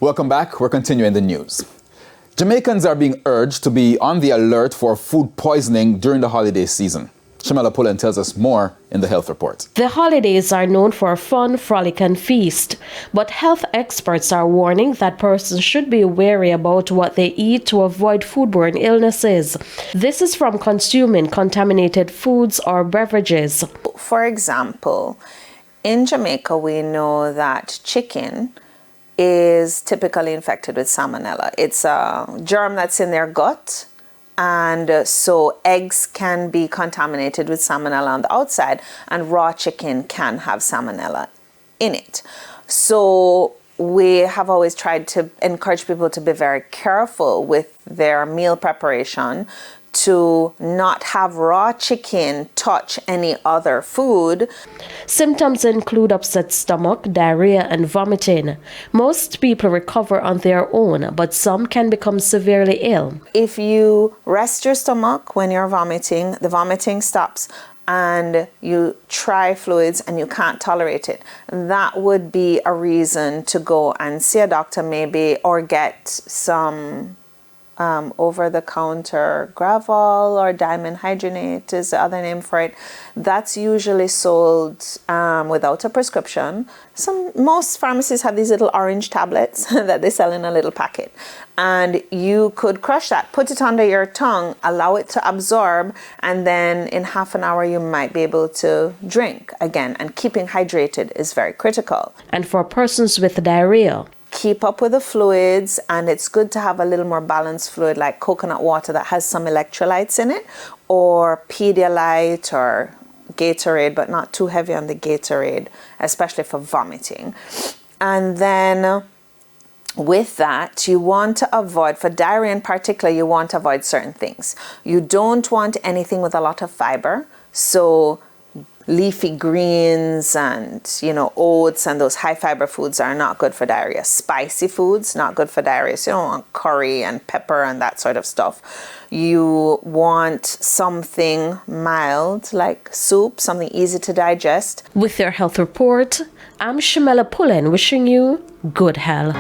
Welcome back. We're continuing the news. Jamaicans are being urged to be on the alert for food poisoning during the holiday season. Shamela Pullen tells us more in the health report. The holidays are known for fun, frolic, and feast, but health experts are warning that persons should be wary about what they eat to avoid foodborne illnesses. This is from consuming contaminated foods or beverages. For example, in Jamaica, we know that chicken is typically infected with salmonella. It's a germ that's in their gut, and so eggs can be contaminated with salmonella on the outside, and raw chicken can have salmonella in it. So we have always tried to encourage people to be very careful with their meal preparation, to not have raw chicken touch any other food. Symptoms include upset stomach, diarrhea, and vomiting. Most people recover on their own, but some can become severely ill. If you rest your stomach when you're vomiting, the vomiting stops, and you try fluids and you can't tolerate it, that would be a reason to go and see a doctor maybe, or get some over-the-counter Gravol or diamond hydrogenate is the other name for it. That's usually sold without a prescription. Most pharmacies have these little orange tablets that they sell in a little packet. And you could crush that, put it under your tongue, allow it to absorb, and then in half an hour you might be able to drink again. And keeping hydrated is very critical. And for persons with diarrhea, keep up with the fluids, and it's good to have a little more balanced fluid like coconut water that has some electrolytes in it, or Pedialyte or Gatorade, but not too heavy on the Gatorade, especially for vomiting. And then with that, you want to avoid, for diarrhea in particular, you want to avoid certain things. You don't want anything with a lot of fiber, so leafy greens and, oats and those high fiber foods are not good for diarrhea. Spicy foods, not good for diarrhea. So you don't want curry and pepper and that sort of stuff. You want something mild like soup, something easy to digest. With your health report, I'm Shamela Pullen wishing you good health.